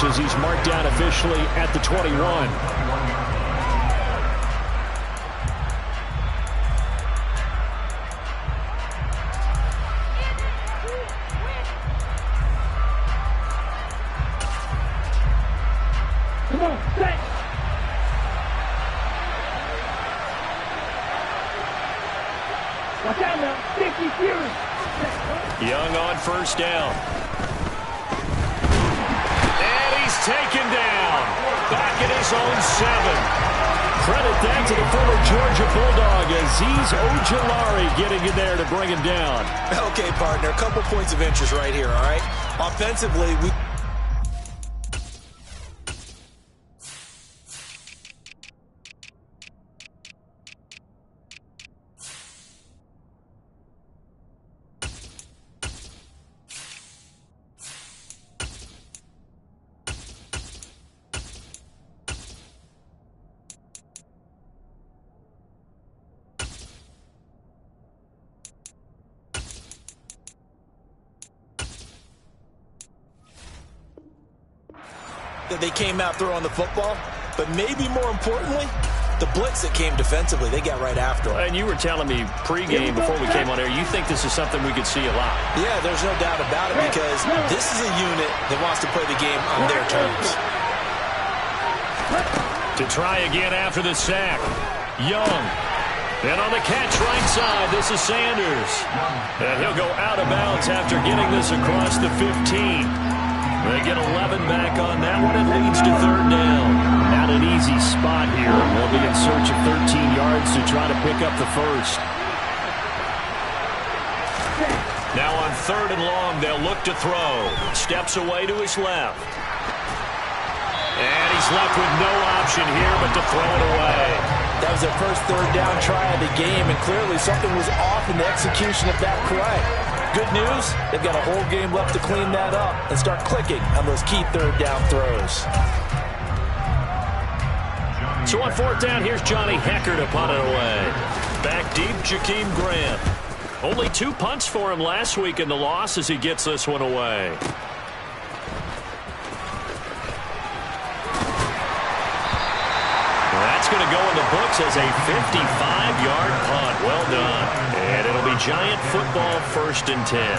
As he's marked down officially at the 21. Come on, set. Watch out now, 50 Fury. Young on first down. He's taken down. Back at his own 7. Credit that to the former Georgia Bulldog, Azeez Ojulari getting in there to bring him down. Okay, partner, a couple points of interest right here, all right? Offensively, they came out throwing the football, but maybe more importantly, the blitz that came defensively, they got right after it. And you were telling me pregame before we came on air, you think this is something we could see a lot. Yeah, there's no doubt about it because this is a unit that wants to play the game on their terms. To try again after the sack. Young. And on the catch right side, this is Sanders. And he'll go out of bounds after getting this across the 15. They get 11 back on that one. It leads to third down. Not an easy spot here. They'll be in search of 13 yards to try to pick up the first. Now on third and long, they'll look to throw. Steps away to his left. And he's left with no option here but to throw it away. That was their first third down try of the game, and clearly something was off in the execution of that play. Good news, they've got a whole game left to clean that up and start clicking on those key third down throws. So on fourth down, here's Johnny Hecker to punt it away. Back deep, Jakeem Grant. Only 2 punts for him last week in the loss as he gets this one away. That's going to go in the books as a 55-yard punt. Well done. And it'll be Giant football, 1st and 10.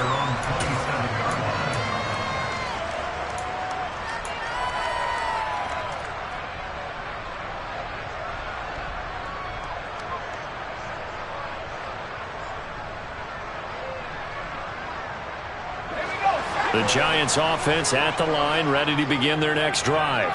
The Giants offense at the line, ready to begin their next drive.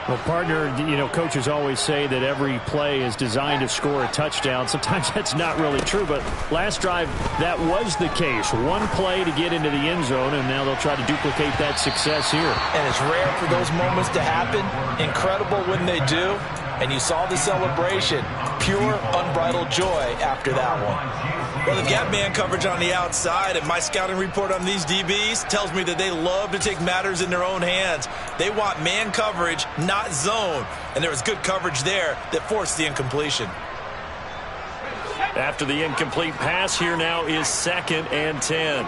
Well, partner, you know, coaches always say that every play is designed to score a touchdown. Sometimes that's not really true, but last drive, that was the case. One play to get into the end zone, and now they'll try to duplicate that success here. And it's rare for those moments to happen. Incredible when they do. And you saw the celebration. Pure, unbridled joy after that one. Well, they've got man coverage on the outside, and my scouting report on these DBs tells me that they love to take matters in their own hands. They want man coverage, not zone. And there was good coverage there that forced the incompletion. After the incomplete pass, here now is 2nd and 10.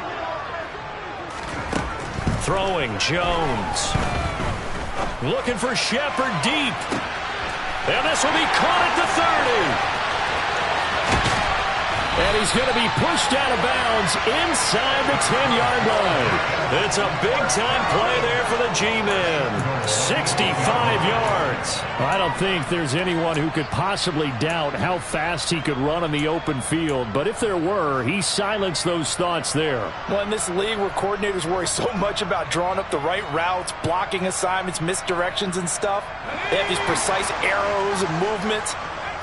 Throwing, Jones. Looking for Shepard deep. And this will be caught at the 30. And he's going to be pushed out of bounds inside the 10-yard line. It's a big-time play there for the G-men. 65 yards. I don't think there's anyone who could possibly doubt how fast he could run on the open field. But if there were, he silenced those thoughts there. Well, in this league where coordinators worry so much about drawing up the right routes, blocking assignments, misdirections and stuff, they have these precise arrows and movements.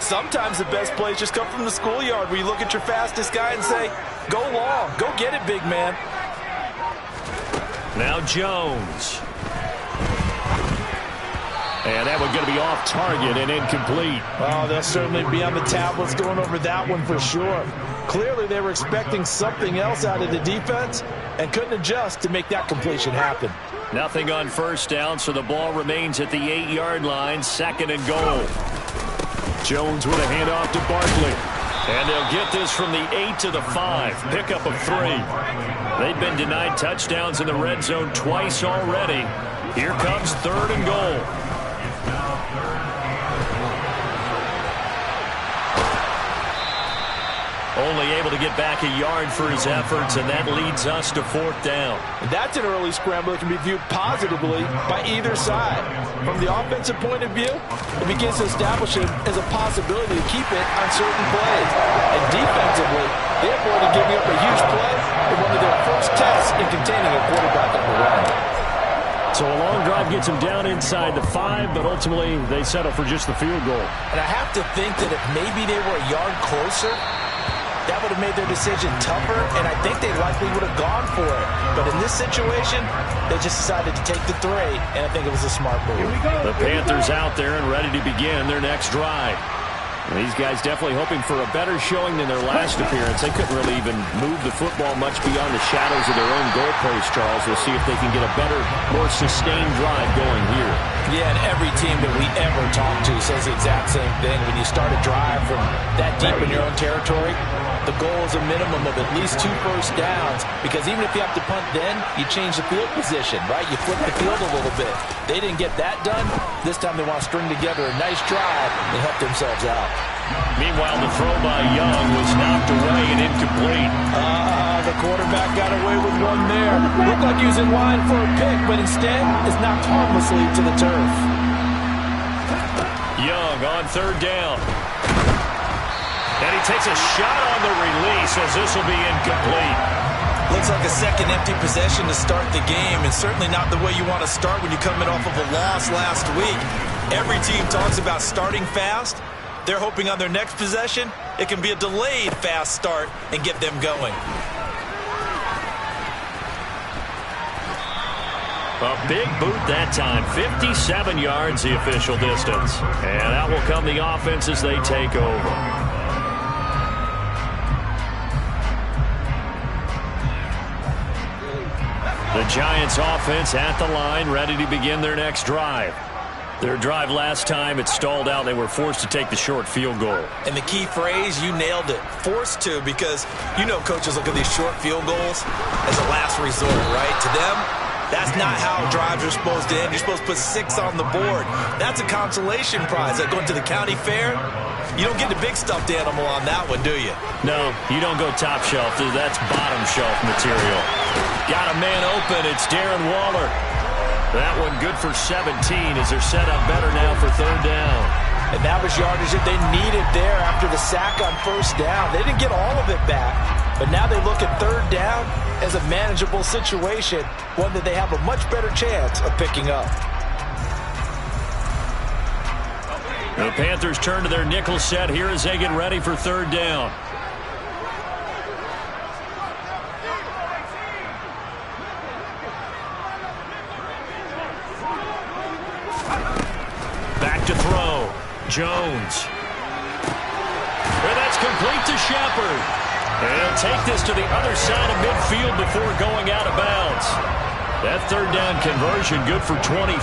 Sometimes the best plays just come from the schoolyard where you look at your fastest guy and say, go long, go get it, big man. Now Jones. And that one going to be off target and incomplete. Oh, they'll certainly be on the tablets going over that one for sure. Clearly they were expecting something else out of the defense and couldn't adjust to make that completion happen. Nothing on first down, so the ball remains at the 8-yard line, 2nd and goal. Jones with a handoff to Barkley. And they'll get this from the 8 to the 5. Pickup of 3. They've been denied touchdowns in the red zone twice already. Here comes 3rd and goal. Only able to get back a yard for his efforts, and that leads us to 4th down. And that's an early scramble that can be viewed positively by either side. From the offensive point of view, it begins to establish it as a possibility to keep it on certain plays. And defensively, they avoided giving up a huge play in one of their first tests in containing a quarterback on the run. So a long drive gets them down inside the 5, but ultimately they settle for just the field goal. And I have to think that if maybe they were a yard closer, that would have made their decision tougher, and I think they likely would have gone for it. But in this situation, they just decided to take the 3, and I think it was a smart move. The Panthers out there and ready to begin their next drive. And these guys definitely hoping for a better showing than their last appearance. They couldn't really even move the football much beyond the shadows of their own goalpost, Charles. We'll see if they can get a better, more sustained drive going here. Yeah, and every team that we ever talk to says the exact same thing. When you start a drive from that deep in your own territory, the goal is a minimum of at least 2 first downs, because even if you have to punt then, you change the field position, right? You flip the field a little bit. They didn't get that done. This time they want to string together a nice drive and help themselves out. Meanwhile, the throw by Young was knocked away and incomplete. The quarterback got away with one there. Looked like he was in line for a pick, but instead is knocked harmlessly to the turf. Young on 3rd down. And he takes a shot on the release as this will be incomplete. Looks like a second empty possession to start the game, and certainly not the way you want to start when you're coming off of a loss last week. Every team talks about starting fast. They're hoping on their next possession, it can be a delayed fast start and get them going. A big boot that time. 57 yards the official distance. And out will come the offense as they take over. The Giants offense at the line, ready to begin their next drive. Their drive last time, it stalled out. They were forced to take the short field goal. And the key phrase, you nailed it. Forced to, because you know coaches look at these short field goals as a last resort, right? To them, that's not how drives are supposed to end. You're supposed to put 6 on the board. That's a consolation prize. Like going to the county fair, you don't get the big stuffed animal on that one, do you? No, you don't go top shelf. That's bottom shelf material. Got a man open. It's Darren Waller. That one good for 17 as they're set up better now for 3rd down. And that was yardage that they needed there after the sack on 1st down. They didn't get all of it back, but now they look at 3rd down as a manageable situation, one that they have a much better chance of picking up. The Panthers turn to their nickel set here as they get ready for 3rd down. Back to throw. Jones. And that's complete to Shepard. And he'll take this to the other side of midfield before going out of bounds. That 3rd down conversion good for 23.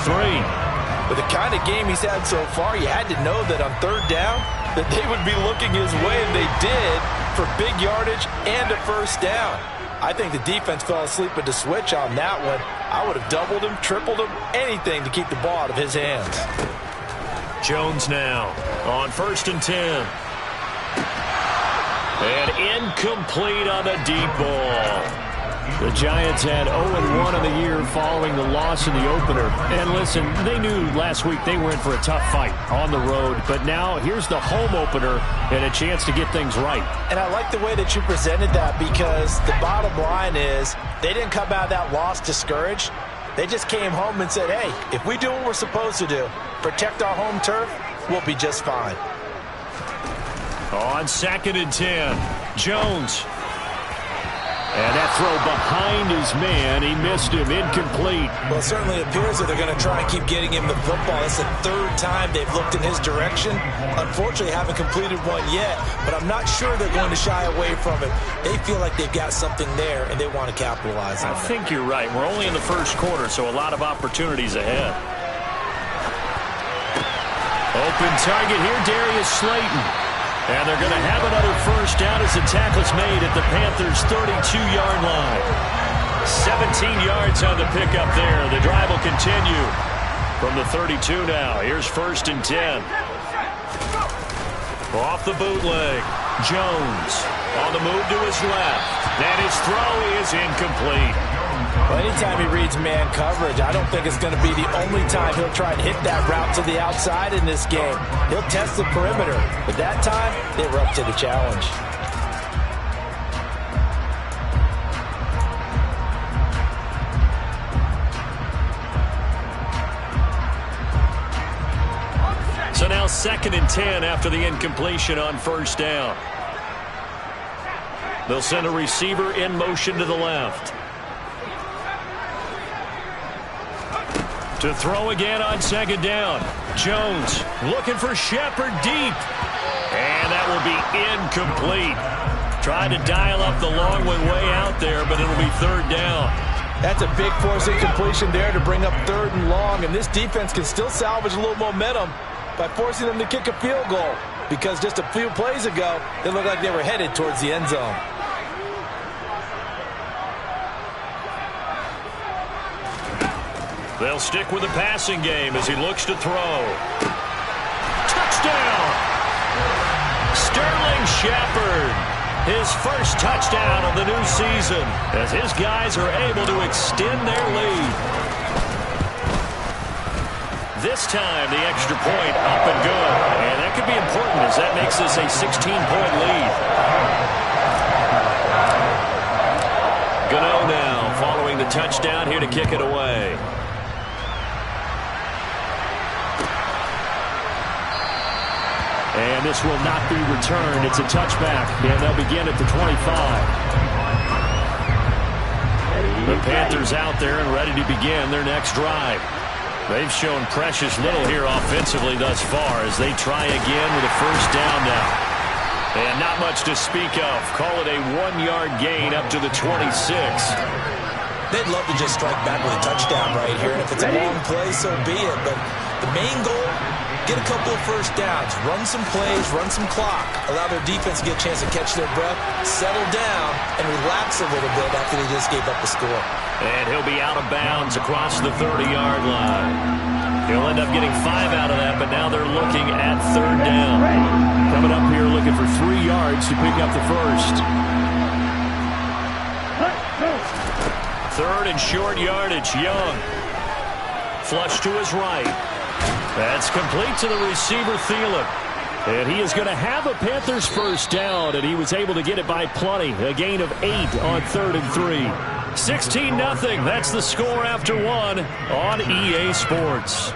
With the kind of game he's had so far, you had to know that on 3rd down that they would be looking his way, and they did, for big yardage and a 1st down. I think the defense fell asleep at the switch on that one. I would have doubled him, tripled him, anything to keep the ball out of his hands. Jones now on 1st and 10. And incomplete on the deep ball. The Giants had 0-1 on the year following the loss in the opener. And listen, they knew last week they were in for a tough fight on the road. But now here's the home opener and a chance to get things right. And I like the way that you presented that, because the bottom line is they didn't come out of that loss discouraged. They just came home and said, hey, if we do what we're supposed to do, protect our home turf, we'll be just fine. On 2nd and 10, Jones. And that throw behind his man, he missed him, incomplete. Well, it certainly appears that they're going to try and keep getting him the football. It's the 3rd time they've looked in his direction. Unfortunately, haven't completed one yet, but I'm not sure they're going to shy away from it. They feel like they've got something there, and they want to capitalize on it. I think you're right. We're only in the 1st quarter, so a lot of opportunities ahead. Open target here, Darius Slayton. And they're going to have another 1st down as the tackle's made at the Panthers' 32-yard line. 17 yards on the pickup there. The drive will continue from the 32 now. Here's 1st and 10. Off the bootleg. Jones on the move to his left. And his throw is incomplete. Well, anytime he reads man coverage, I don't think it's going to be the only time he'll try and hit that route to the outside in this game. He'll test the perimeter. But that time, they were up to the challenge. So now 2nd and 10 after the incompletion on 1st down. They'll send a receiver in motion to the left. To throw again on 2nd down. Jones looking for Shepard deep. And that will be incomplete. Tried to dial up the long one way out there, but it'll be 3rd down. That's a big force incompletion there to bring up 3rd and long, and this defense can still salvage a little momentum by forcing them to kick a field goal, because just a few plays ago, it looked like they were headed towards the end zone. They'll stick with the passing game as he looks to throw. Touchdown! Sterling Shepard, his first touchdown of the new season, as his guys are able to extend their lead. This time, the extra point up and good. And that could be important as that makes this a 16-point lead. Gano now following the touchdown here to kick it away. And this will not be returned. It's a touchback, and they'll begin at the 25. The Panthers out there and ready to begin their next drive. They've shown precious little here offensively thus far as they try again with a 1st down now. And not much to speak of. Call it a 1-yard gain up to the 26. They'd love to just strike back with a touchdown right here. And if it's a long play, so be it. But the main goal, get a couple of 1st downs, run some plays, run some clock, allow their defense to get a chance to catch their breath, settle down, and relax a little bit after they just gave up a score. And he'll be out of bounds across the 30-yard line. He'll end up getting 5 out of that, but now they're looking at 3rd down. Coming up here looking for 3 yards to pick up the 1st. 3rd and short yardage. Young. Flush to his right. That's complete to the receiver, Thielen. And he is going to have a Panthers 1st down, and he was able to get it by plenty. A gain of 8 on 3rd and 3. 16-0. That's the score after 1 on EA Sports.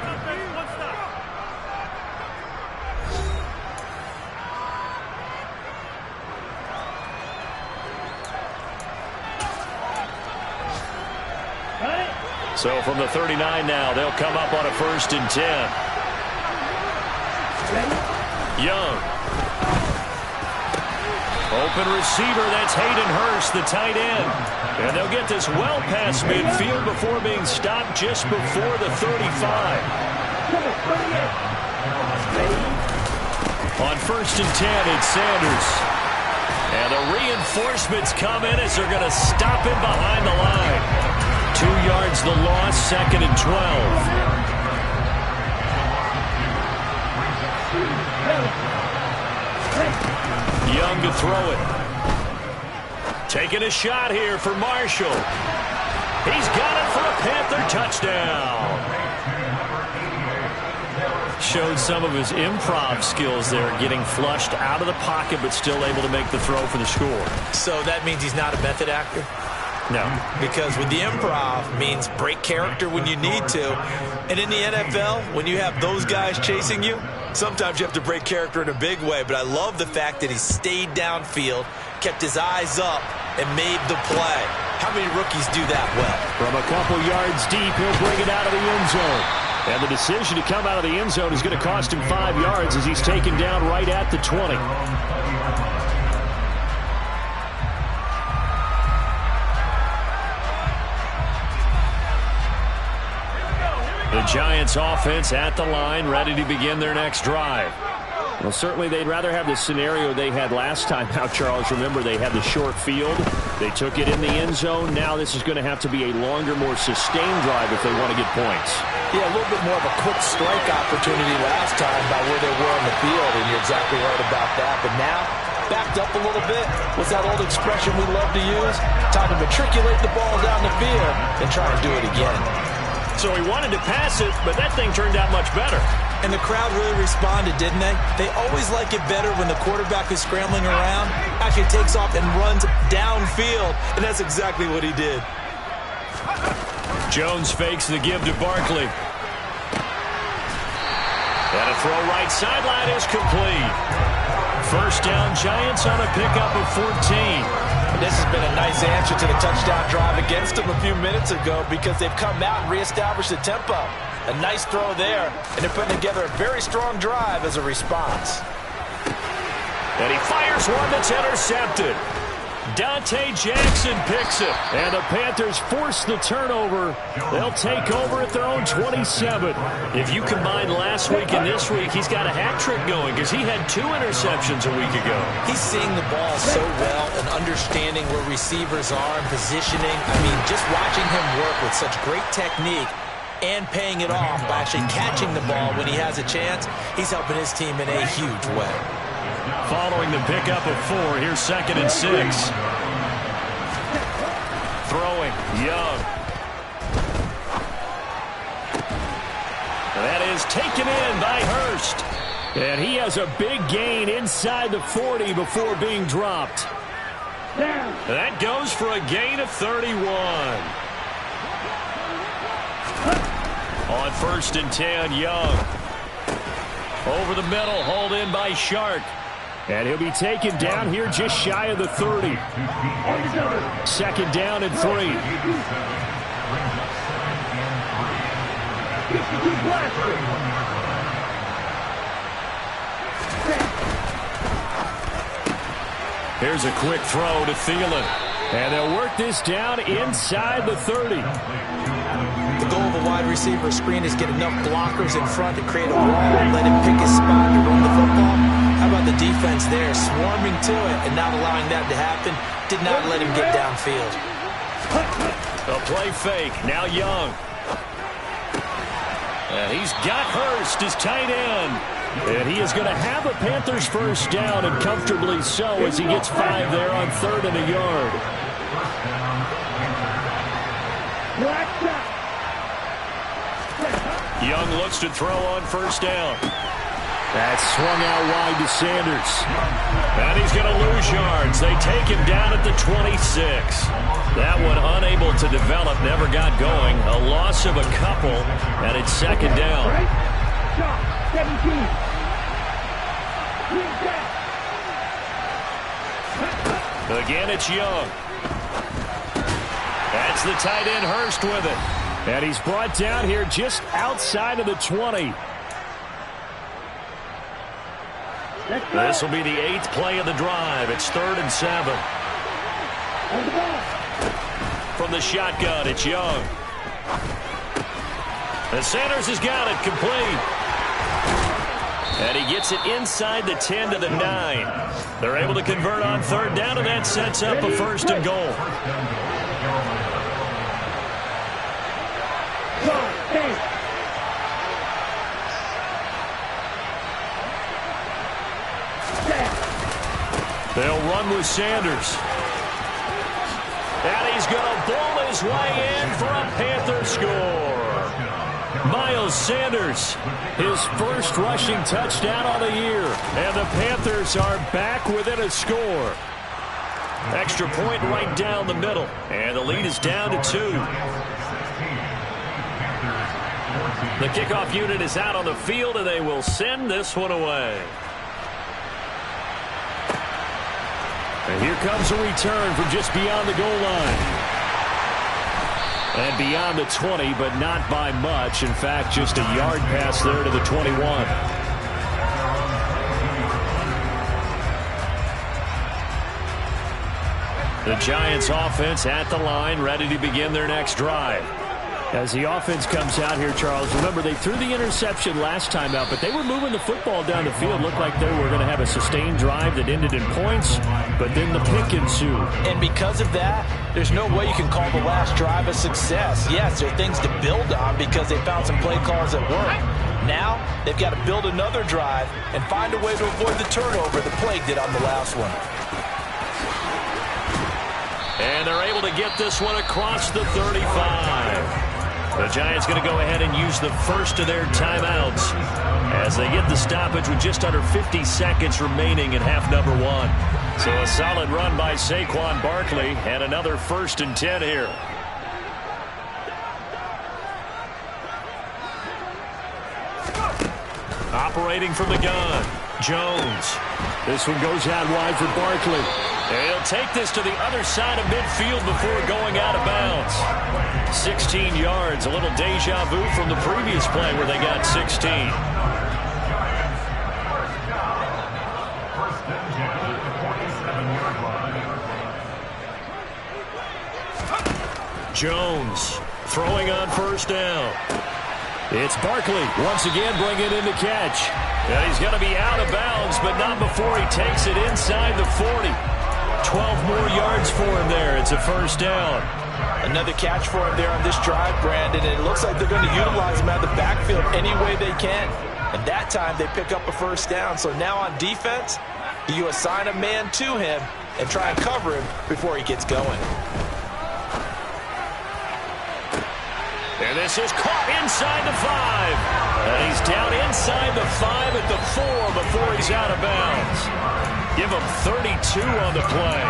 So from the 39 now, they'll come up on a 1st and 10. Young. Open receiver, that's Hayden Hurst, the tight end. And they'll get this well past midfield before being stopped just before the 35. On 1st and 10, it's Sanders. And the reinforcements come in as they're going to stop him behind the line. 2 yards the loss, 2nd and 12. Young to throw it. Taking a shot here for Marshall. He's got it for a Panther touchdown. Showed some of his improv skills there, getting flushed out of the pocket, but still able to make the throw for the score. So that means he's not a method actor? No. Because with the improv means break character when you need to. And in the NFL, when you have those guys chasing you, sometimes you have to break character in a big way. But I love the fact that he stayed downfield, kept his eyes up, and made the play. How many rookies do that well? From a couple yards deep, he'll bring it out of the end zone. And the decision to come out of the end zone is going to cost him 5 yards as he's taken down right at the 20. The Giants offense at the line, ready to begin their next drive. Well, certainly they'd rather have the scenario they had last time out, Charles. Remember, they had the short field. They took it in the end zone. Now this is going to have to be a longer, more sustained drive if they want to get points. Yeah, a little bit more of a quick strike opportunity last time by where they were on the field, and you're exactly right about that. But now, backed up a little bit. What's that old expression we love to use? Time to matriculate the ball down the field and try to do it again. So he wanted to pass it, but that thing turned out much better. And the crowd really responded, didn't they? They always like it better when the quarterback is scrambling around, actually takes off and runs downfield, and that's exactly what he did. Jones fakes the give to Barkley. And a throw right sideline is complete. First down, Giants on a pickup of 14. This has been a nice answer to the touchdown drive against them a few minutes ago because they've come out and reestablished the tempo. A nice throw there, and they're putting together a very strong drive as a response. And he fires one that's intercepted. Dante Jackson picks it, and the Panthers force the turnover. They'll take over at their own 27. If you combine last week and this week, he's got a hat trick going because he had 2 interceptions a week ago. He's seeing the ball so well and understanding where receivers are and positioning. I mean, just watching him work with such great technique and paying it off by actually catching the ball when he has a chance, he's helping his team in a huge way. Following the pickup of 4, here's 2nd and 6. Throwing, Young. That is taken in by Hurst. And he has a big gain inside the 40 before being dropped. That goes for a gain of 31. On 1st and 10, Young. Over the middle, hauled in by Shark. And he'll be taken down here just shy of the 30. 2nd down and 3. Here's a quick throw to Thielen. And they'll work this down inside the 30. The goal of a wide receiver screen is get enough blockers in front to create a wall and let him pick his spot to run the football. How about the defense there, swarming to it and not allowing that to happen? Did not let him get downfield. A play fake, now Young. And he's got Hurst, his tight end. And he is going to have the Panthers first down, and comfortably so, as he gets 5 there on 3rd and a yard. Young looks to throw on 1st down. That swung out wide to Sanders. And he's going to lose yards. They take him down at the 26. That one unable to develop, never got going. A loss of a couple, and it's 2nd down. 17. Again, it's Young. That's the tight end Hurst with it. And he's brought down here just outside of the 20. This will be the 8th play of the drive. It's 3rd and 7. From the shotgun, it's Young. And Sanders has got it complete. And he gets it inside the 10 to the 9. They're able to convert on 3rd down, and that sets up a 1st and goal. They'll run with Sanders. And he's going to bowl his way in for a Panther score. Miles Sanders, his first rushing touchdown on the year. And the Panthers are back within a score. Extra point right down the middle. And the lead is down to 2. The kickoff unit is out on the field, and they will send this one away. And here comes a return from just beyond the goal line. And beyond the 20, but not by much. In fact, just a yard pass there to the 21. The Giants offense at the line, ready to begin their next drive. As the offense comes out here, Charles, remember they threw the interception last time out, but they were moving the football down the field. Looked like they were going to have a sustained drive that ended in points, but then the pick ensued. And because of that, there's no way you can call the last drive a success. Yes, there are things to build on because they found some play calls that work. Now, they've got to build another drive and find a way to avoid the turnover the Plague did on the last one. And they're able to get this one across the 35. The Giants going to go ahead and use the first of their timeouts as they get the stoppage with just under 50 seconds remaining in half number one. So a solid run by Saquon Barkley and another 1st and 10 here. Operating from the gun, Jones. This one goes out wide for Barkley. And he'll take this to the other side of midfield before going out of bounds. 16 yards, a little deja vu from the previous play where they got 16. Jones throwing on 1st down. It's Barkley once again bringing in the catch. And he's going to be out of bounds, but not before he takes it inside the 40. 12 more yards for him there. It's a 1st down. Another catch for him there on this drive, Brandon, and it looks like they're going to utilize him out of the backfield any way they can. And that time they pick up a 1st down. So now on defense, you assign a man to him and try and cover him before he gets going. And this is caught inside the 5. And he's down inside the 5 at the 4 before he's out of bounds. Give him 32 on the play.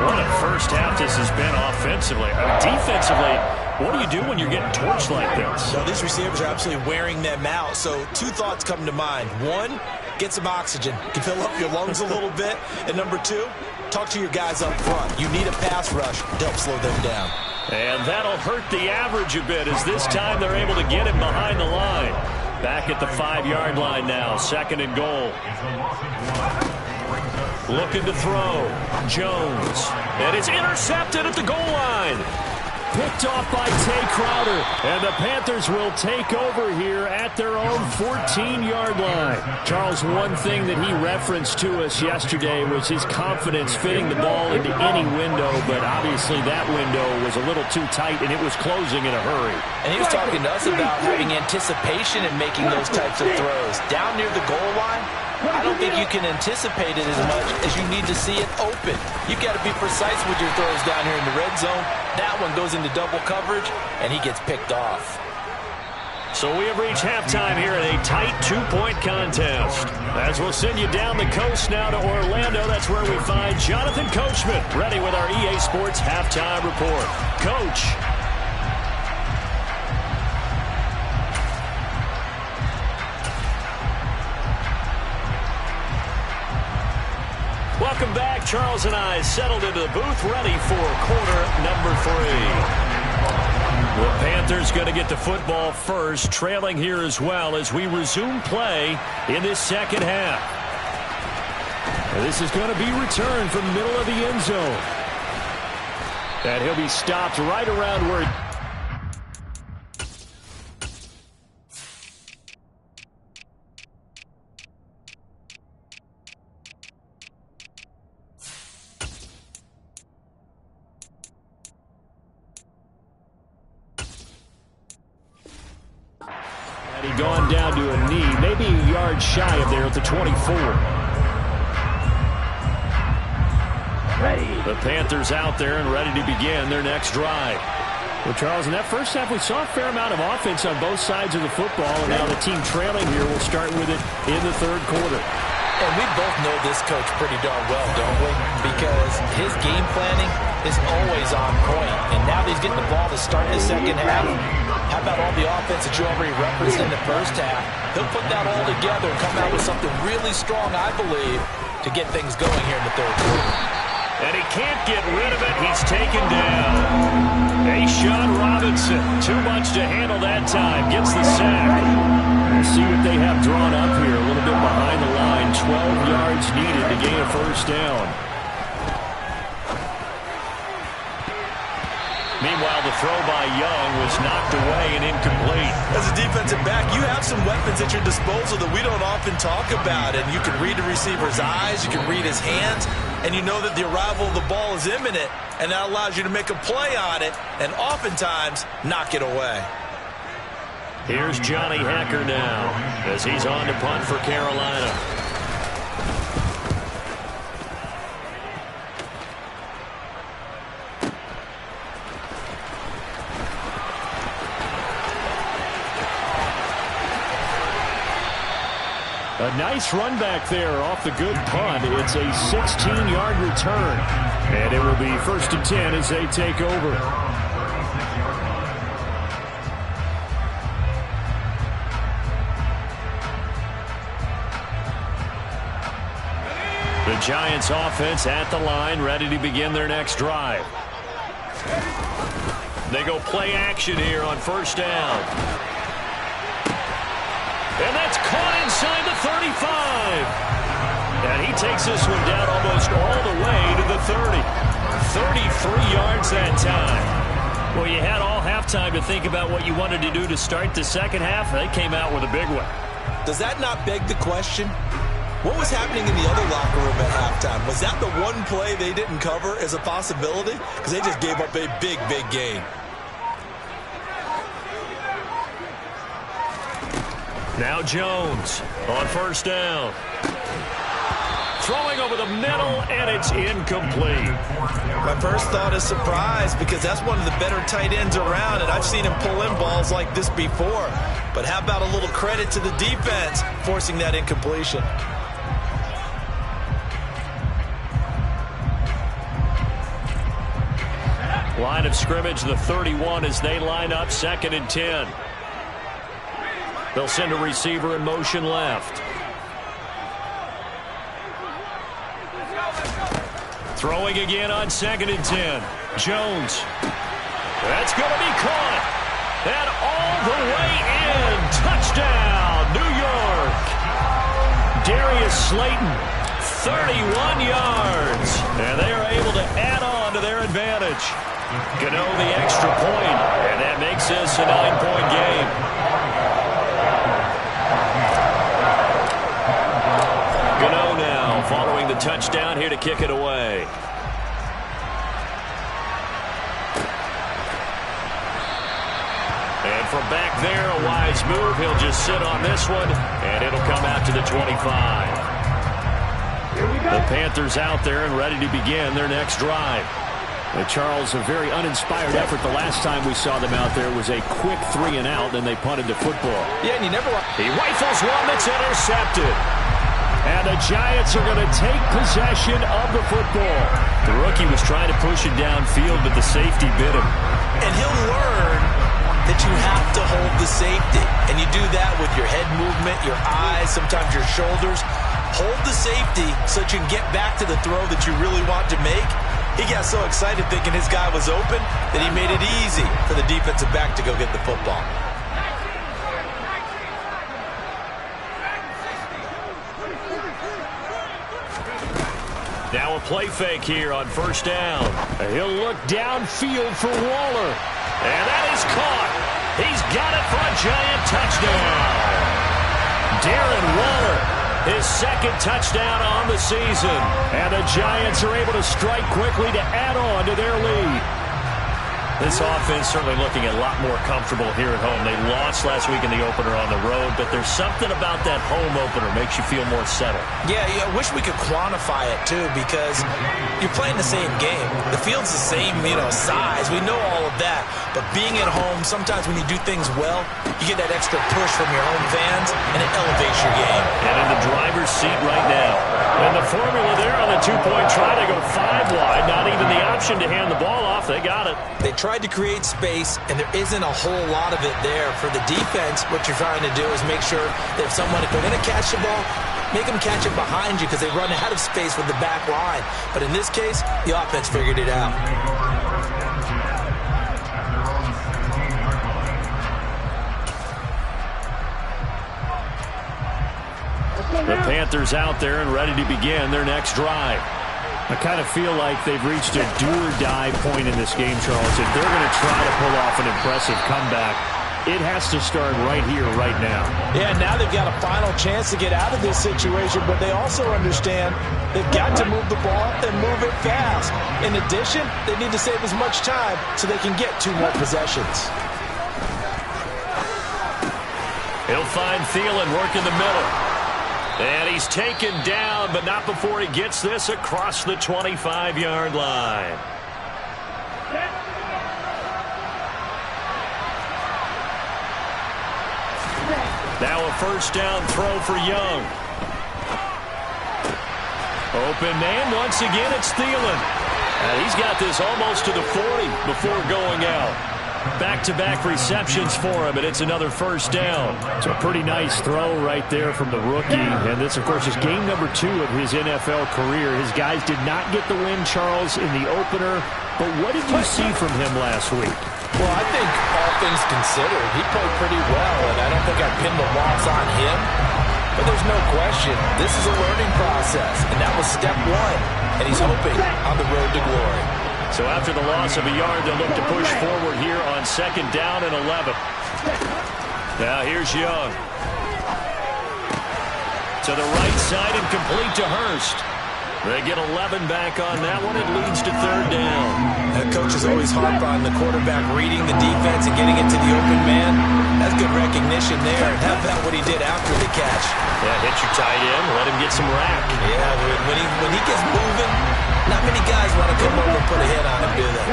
What a first half this has been offensively. Defensively, what do you do when you're getting torched like this? Well, these receivers are absolutely wearing them out. So 2 thoughts come to mind. 1, get some oxygen. You can fill up your lungs a little bit. And number 2, talk to your guys up front. You need a pass rush to help slow them down. And that'll hurt the average a bit as this time they're able to get him behind the line. Back at the 5-yard line now, 2nd and goal. Looking to throw. Jones. And it's intercepted at the goal line. Picked off by Tay Crowder. And the Panthers will take over here at their own 14-yard line. Charles, one thing that he referenced to us yesterday was his confidence fitting the ball into any window, but obviously that window was a little too tight, and it was closing in a hurry. And he was talking to us about having anticipation in making those types of throws. Down near the goal line, I don't think you can anticipate it as much as you need to see it open. You've got to be precise with your throws down here in the red zone. That one goes into double coverage, and he gets picked off. So we have reached halftime here in a tight 2-point contest. As we'll send you down the coast now to Orlando, that's where we find Jonathan Coachman, ready with our EA Sports Halftime Report. Coach. Welcome back. Charles and I settled into the booth, ready for quarter number 3. The Panthers going to get the football first, trailing here as well as we resume play in this 2nd half. This is going to be returned from the middle of the end zone. And he'll be stopped right around where... He'd gone down to a knee, maybe a yard shy of there at the 24. The Panthers out there and ready to begin their next drive. Well, Charles, in that first half, we saw a fair amount of offense on both sides of the football, and now the team trailing here will start with it in the 3rd quarter. And we both know this coach pretty darn well, don't we? Because his game planning is always on point. And now that he's getting the ball to start the 2nd half, how about all the offense that you already referenced in the first half? He'll put that all together and come out with something really strong, I believe, to get things going here in the 3rd quarter. And he can't get rid of it. He's taken down. Sean Robinson, too much to handle that time. Gets the sack. We'll see what they have drawn up here. A little bit behind the line. 12 yards needed to gain a 1st down. Meanwhile, the throw by Young was knocked away and incomplete. As a defensive back, you have some weapons at your disposal that we don't often talk about. And you can read the receiver's eyes, you can read his hands, and you know that the arrival of the ball is imminent, and that allows you to make a play on it and oftentimes knock it away. Here's Johnny Hacker now as he's on to punt for Carolina. A nice run back there off the good punt. It's a 16-yard return. And it will be 1st and 10 as they take over. The Giants offense at the line, ready to begin their next drive. They go play action here on 1st down. And that's caught inside the 35. And he takes this one down almost all the way to the 30. 33 yards that time. Well, you had all halftime to think about what you wanted to do to start the second half. They came out with a big one. Does that not beg the question? What was happening in the other locker room at halftime? Was that the one play they didn't cover as a possibility? Because they just gave up a big, big gain. Now Jones on 1st down. Throwing over the middle, and it's incomplete. My first thought is surprise, because that's one of the better tight ends around, and I've seen him pull in balls like this before. But how about a little credit to the defense forcing that incompletion? Line of scrimmage, the 31, as they line up 2nd and 10. They'll send a receiver in motion left. Throwing again on 2nd and 10. Jones. That's going to be caught. And all the way in. Touchdown, New York. Darius Slayton, 31 yards. And they are able to add on to their advantage. Gano the extra point, and that makes this a 9-point game. Gano now following the touchdown here to kick it away. And from back there, a wise move. He'll just sit on this one, and it'll come out to the 25. The Panthers out there and ready to begin their next drive. Charles, a very uninspired effort. The last time we saw them out there was a quick 3 and out, then they punted the football. Yeah, and he rifles one that's intercepted. And the Giants are going to take possession of the football. The rookie was trying to push it downfield, but the safety bit him. And he'll learn that you have to hold the safety. And you do that with your head movement, your eyes, sometimes your shoulders. Hold the safety so that you can get back to the throw that you really want to make. He got so excited thinking his guy was open that he made it easy for the defensive back to go get the football. Now a play fake here on 1st down. He'll look downfield for Waller. And that is caught. He's got it for a Giant touchdown. Darren Waller. His 2nd touchdown on the season. And the Giants are able to strike quickly to add on to their lead. This offense certainly looking a lot more comfortable here at home. They lost last week in the opener on the road, but there's something about that home opener makes you feel more settled. Yeah, I wish we could quantify it, too, because you're playing the same game. The field's the same, size. We know all of that. But being at home, sometimes when you do things well, you get that extra push from your home fans, and it elevates your game. And in the driver's seat right now. And the formula there on the 2-point try to go 5 wide. Not even the option to hand the ball off. They got it. They tried to create space, and there isn't a whole lot of it there. For the defense, what you're trying to do is make sure that if they're going to catch the ball, make them catch it behind you because they run out of space with the back line. But in this case, the offense figured it out. The Panthers out there and ready to begin their next drive. I kind of feel like they've reached a do-or-die point in this game, Charles. If they're going to try to pull off an impressive comeback, it has to start right here, right now. Yeah, now they've got a final chance to get out of this situation, but they also understand they've got to move the ball and move it fast. In addition, they need to save as much time so they can get 2 more possessions. He'll find Thielen work in the middle. And he's taken down, but not before he gets this across the 25-yard line. Now a first down throw for Young. Open man, once again it's Thielen. And he's got this almost to the 40 before going out. Back-to-back receptions for him, and it's another first down. It's a pretty nice throw right there from the rookie. And this, of course, is game number 2 of his NFL career. His guys did not get the win, Charles, in the opener. But what did you see from him last week? Well, I think all things considered, he played pretty well, and I don't think I pinned the loss on him. But there's no question, this is a learning process, and that was step 1. And he's hoping on the road to glory. So after the loss of a yard, they'll look to push forward here on 2nd down and 11. Now here's Young. To the right side and complete to Hurst. They get 11 back on that one. It leads to 3rd down. That coach is always harp on the quarterback reading the defense and getting it to the open man. That's good recognition there. And how about what he did after the catch? Yeah, hit your tight end, let him get some rack. Yeah, when he gets moving, not many guys want to come over and put a hit on him, do they?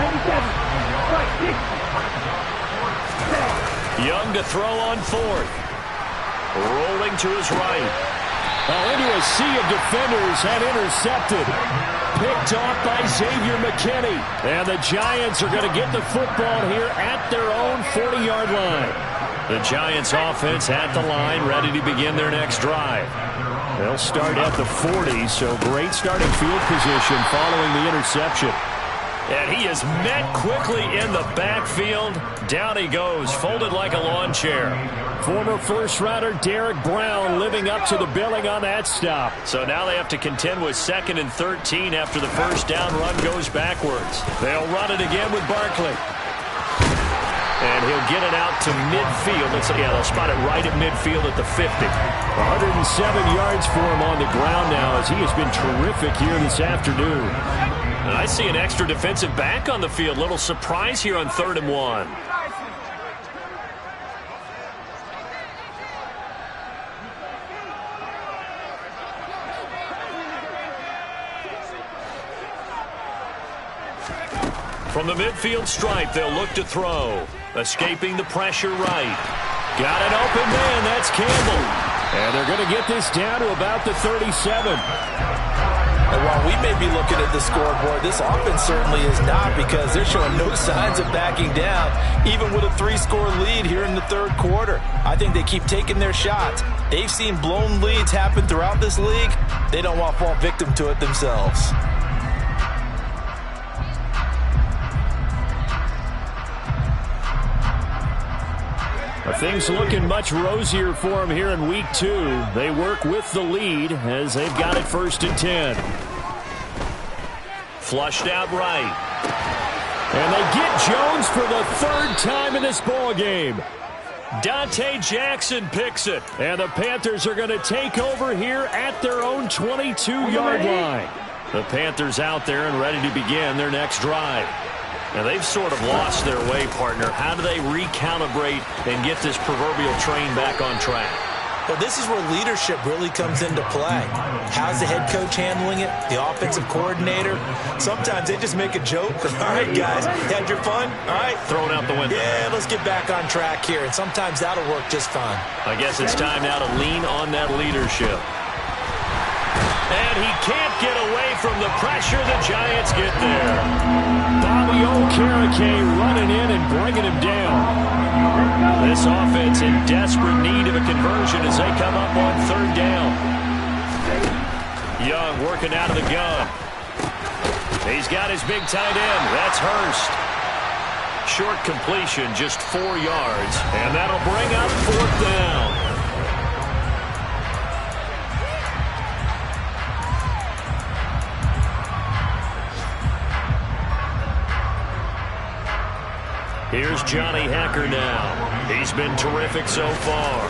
Young to throw on 4th. Rolling to his right. Into a sea of defenders and intercepted. Picked off by Xavier McKinney. And the Giants are going to get the football here at their own 40-yard line. The Giants offense at the line, ready to begin their next drive. They'll start at the 40, so great starting field position following the interception. And he is met quickly in the backfield. Down he goes, folded like a lawn chair. Former first-rounder Derek Brown living up to the billing on that stop. So now they have to contend with 2nd and 13 after the first down run goes backwards. They'll run it again with Barkley. And he'll get it out to midfield. They'll spot it right at midfield at the 50. 107 yards for him on the ground now as he has been terrific here this afternoon. And I see an extra defensive back on the field. Little surprise here on 3rd and 1. From the midfield stripe, they'll look to throw. Escaping the pressure right. Got an open man. That's Campbell. And they're going to get this down to about the 37. And while we may be looking at the scoreboard, this offense certainly is not, because they're showing no signs of backing down, even with a 3-score lead here in the 3rd quarter. I think they keep taking their shots. They've seen blown leads happen throughout this league. They don't want to fall victim to it themselves. Things looking much rosier for them here in week 2. They work with the lead as they've got it 1st and 10. Flushed out right. And they get Jones for the 3rd time in this ball game. Dante Jackson picks it. And the Panthers are going to take over here at their own 22-yard line. The Panthers out there and ready to begin their next drive. Now, they've sort of lost their way, partner. How do they recalibrate and get this proverbial train back on track? Well, this is where leadership really comes into play. How's the head coach handling it? The offensive coordinator? Sometimes they just make a joke. All right, guys, had your fun? All right. Throw it out the window. Yeah, let's get back on track here. And sometimes that'll work just fine. I guess it's time now to lean on that leadership. And he can't get away from the pressure. The Giants get there. Bobby Okereke running in and bringing him down. This offense in desperate need of a conversion as they come up on 3rd down. Young working out of the gun. He's got his big tight end. That's Hurst. Short completion, just 4 yards. And that'll bring up 4th down. here's Johnny Hecker now. He's been terrific so far.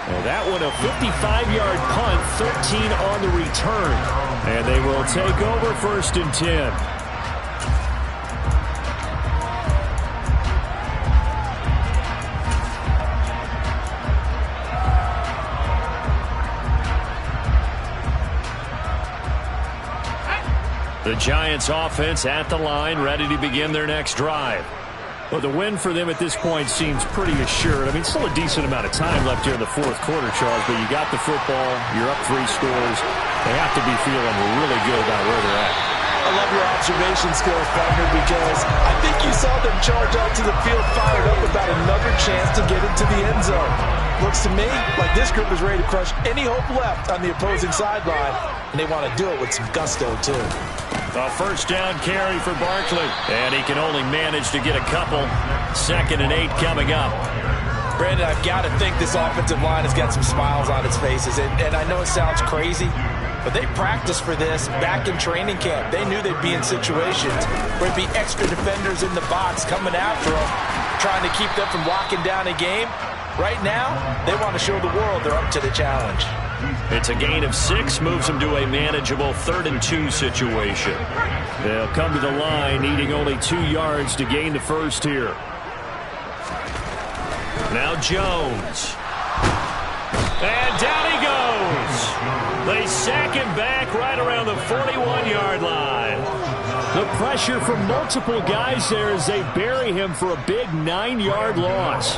Well, that one a 55-yard punt, 13 on the return. And they will take over 1st and 10. The Giants offense at the line, ready to begin their next drive. Well, the win for them at this point seems pretty assured. I mean, still a decent amount of time left here in the 4th quarter, Charles, but you got the football, you're up 3 scores. They have to be feeling really good about where they're at. I love your observation skills, partner, because I think you saw them charge out to the field fired up about another chance to get into the end zone. Looks to me like this group is ready to crush any hope left on the opposing sideline, and they want to do it with some gusto, too. A 1st down carry for Barkley, and he can only manage to get a couple. 2nd and 8 coming up. Brandon, I've got to think this offensive line has got some smiles on its faces, and I know it sounds crazy, but they practiced for this back in training camp. They knew they'd be in situations where it'd be extra defenders in the box coming after them, trying to keep them from locking down a game. Right now, they want to show the world they're up to the challenge. It's a gain of 6, moves them to a manageable 3rd and 2 situation. They'll come to the line, needing only 2 yards to gain the 1st here. Now Jones. And down he goes. They sack him back right around the 41-yard line. The pressure from multiple guys there as they bury him for a big 9-yard loss.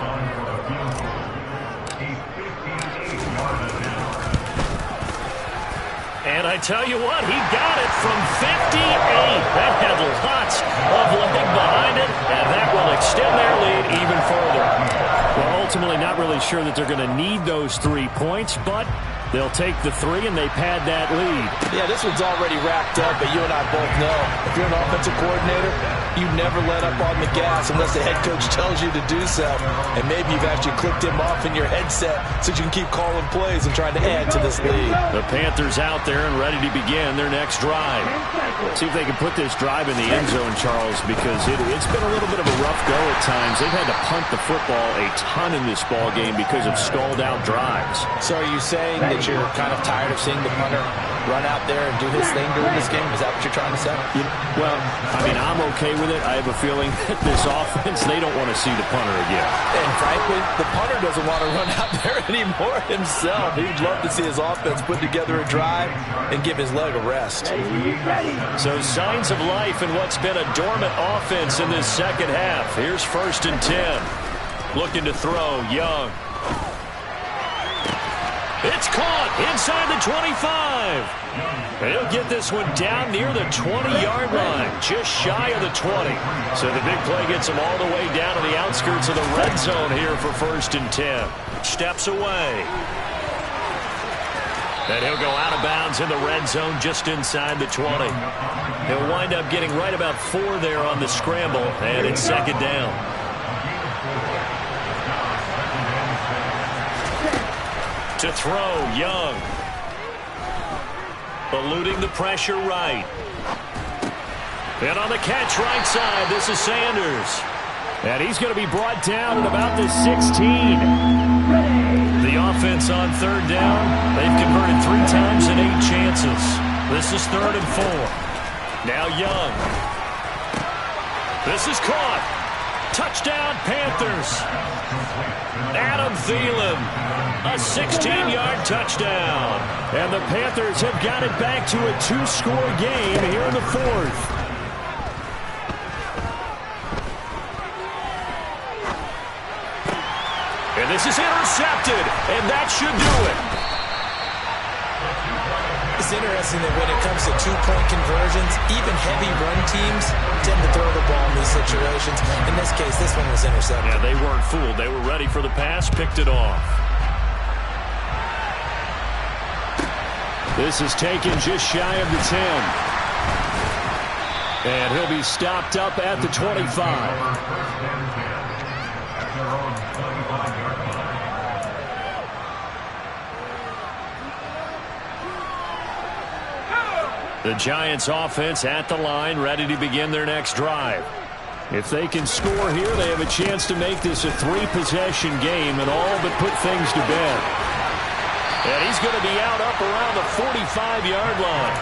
And I tell you what, he got it from 58. That had lots of leg behind it, and that will extend their lead even further. Well, ultimately not really sure that they're going to need those 3 points, but they'll take the 3 and they pad that lead. Yeah, this one's already wrapped up, but you and I both know if you're an offensive coordinator, you never let up on the gas unless the head coach tells you to do so. And maybe you've actually clicked him off in your headset so you can keep calling plays and trying to add to this lead. The Panthers out there and ready to begin their next drive. See if they can put this drive in the end zone, Charles, because it's been a little bit of a rough go at times. They've had to punt the football a ton in this ball game because of stalled-out drives. So are you saying that you're kind of tired of seeing the punter run out there and do his thing during this game? Is that what you're trying to say? Well, I mean, I'm okay with it. I have a feeling that this offense, they don't want to see the punter again. And frankly, the punter doesn't want to run out there anymore himself. He'd love to see his offense put together a drive and give his leg a rest. So signs of life in what's been a dormant offense in this 2nd half. Here's 1st and 10. Looking to throw, Young. It's caught inside the 25. He'll get this one down near the 20-yard line, just shy of the 20. So the big play gets him all the way down to the outskirts of the red zone here for 1st and 10. Steps away. And he'll go out of bounds in the red zone just inside the 20. He'll wind up getting right about 4 there on the scramble, and it's 2nd down. To throw, Young. Eluding the pressure right. And on the catch right side, this is Sanders. And he's going to be brought down at about the 16. The offense on 3rd down, they've converted 3 times in 8 chances. This is 3rd and 4. Now Young. This is caught. Touchdown, Panthers. Adam Thielen, a 16-yard touchdown. And the Panthers have got it back to a 2-score game here in the 4th. And this is intercepted, and that should do it. It's interesting that when it comes to 2-point conversions, even heavy run teams tend to throw the ball in these situations. In this case, this one was intercepted. Yeah, they weren't fooled. They were ready for the pass, picked it off. This is taken just shy of the 10. And he'll be stopped up at the 25. The Giants offense at the line, ready to begin their next drive. If they can score here, they have a chance to make this a 3-possession game and all but put things to bed. And he's going to be out up around the 45-yard line.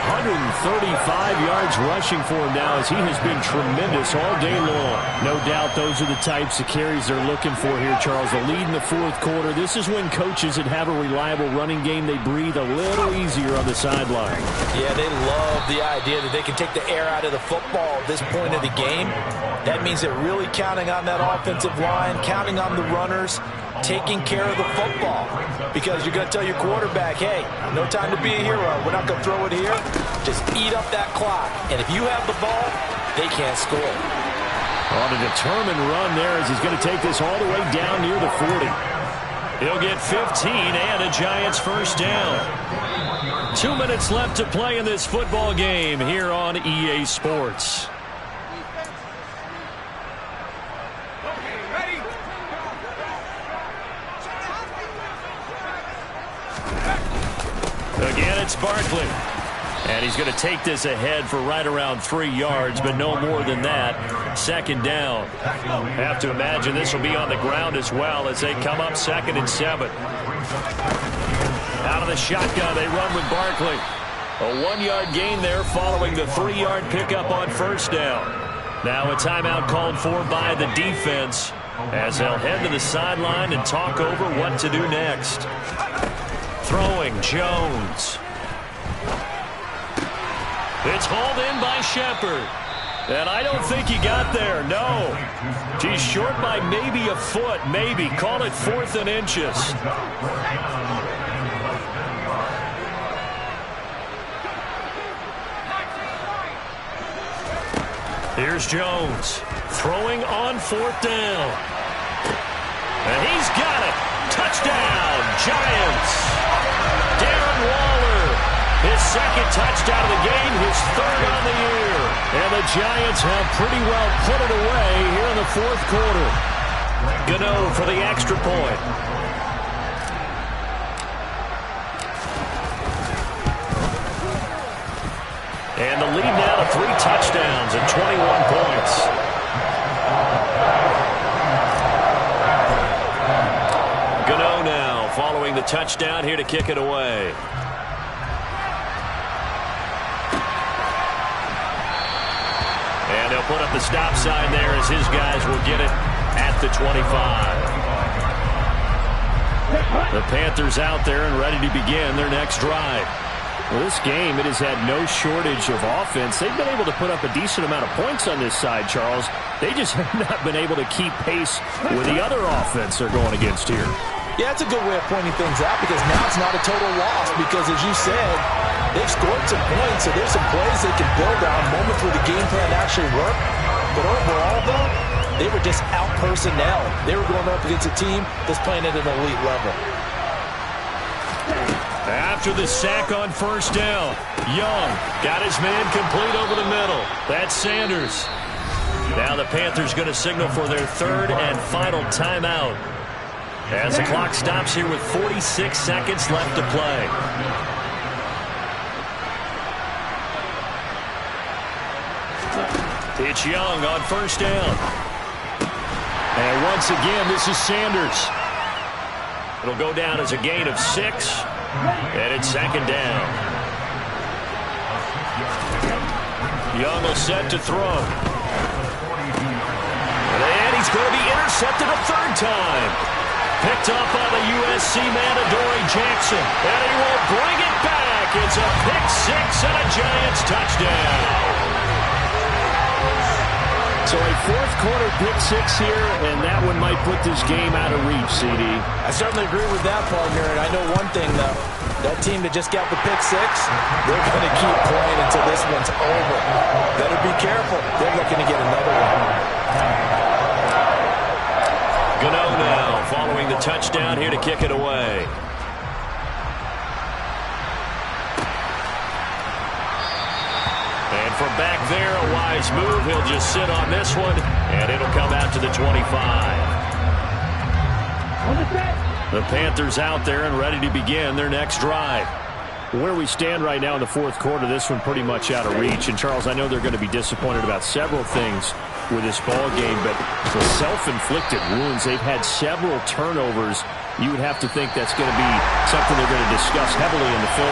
135 yards rushing for him now as he has been tremendous all day long. No doubt those are the types of carries they're looking for here, Charles. The lead in the fourth quarter. This is when coaches that have a reliable running game, they breathe a little easier on the sideline. Yeah, they love the idea that they can take the air out of the football at this point of the game. That means they're really counting on that offensive line, counting on the runners, taking care of the football. Because you're going to tell your quarterback, hey, no time to be a hero. We're not going to throw it here. Just eat up that clock. And if you have the ball, they can't score. On a determined run there as he's going to take this all the way down near the 40. He'll get 15 and a Giants first down. 2 minutes left to play in this football game here on EA Sports. Again, it's Barkley. And he's going to take this ahead for right around 3 yards, but no more than that. Second down. Have to imagine this will be on the ground as well as they come up 2nd and 7. Out of the shotgun, they run with Barkley. A 1-yard gain there following the 3-yard pickup on first down. Now a timeout called for by the defense as they'll head to the sideline and talk over what to do next. Throwing, Jones. It's hauled in by Shepard. And I don't think he got there, no. He's short by maybe a foot, maybe. Call it 4th and inches. Here's Jones. Throwing on 4th down. And he's got it. Touchdown, Giants. Darren Waller, his 2nd touchdown of the game, his 3rd on the year. And the Giants have pretty well put it away here in the 4th quarter. Gano for the extra point. And the lead now to 3 touchdowns and 21 points. Gano now following the touchdown here to kick it away. And they'll put up the stop sign there as his guys will get it at the 25. The Panthers out there and ready to begin their next drive. Well, this game, it has had no shortage of offense. They've been able to put up a decent amount of points on this side, Charles. They just have not been able to keep pace with the other offense they're going against here. Yeah, it's a good way of pointing things out because now it's not a total loss because, as you said, they've scored some points, so there's some plays they can build on, moments where the game plan actually worked. But overall, though, they were just out-personnel. They were going up against a team that's playing at an elite level. After the sack on first down, Young got his man complete over the middle. That's Sanders. Now the Panthers going to signal for their 3rd and final timeout as the clock stops here with 46 seconds left to play. It's Young on first down. And once again, this is Sanders. It'll go down as a gain of 6. And it's 2nd down. Young will set to throw. And he's going to be intercepted a 3rd time. Picked up by the USC man, Adoree Jackson. And he will bring it back. It's a pick 6 and a Giants touchdown. So a 4th quarter pick 6 here, and that one might put this game out of reach, CD. I certainly agree with that, partner. And I know one thing, though. That team that just got the pick 6, they're going to keep playing until this one's over. Better be careful. They're looking to get another one. Gano now following the touchdown here to kick it away. And from back there, a wise move. He'll just sit on this one, and it'll come out to the 25. The Panthers out there and ready to begin their next drive. Where we stand right now in the fourth quarter, this one pretty much out of reach. And, Charles, I know they're going to be disappointed about several things with this ball game, but the self-inflicted wounds, they've had several turnovers. You would have to think that's going to be something they're going to discuss heavily in the film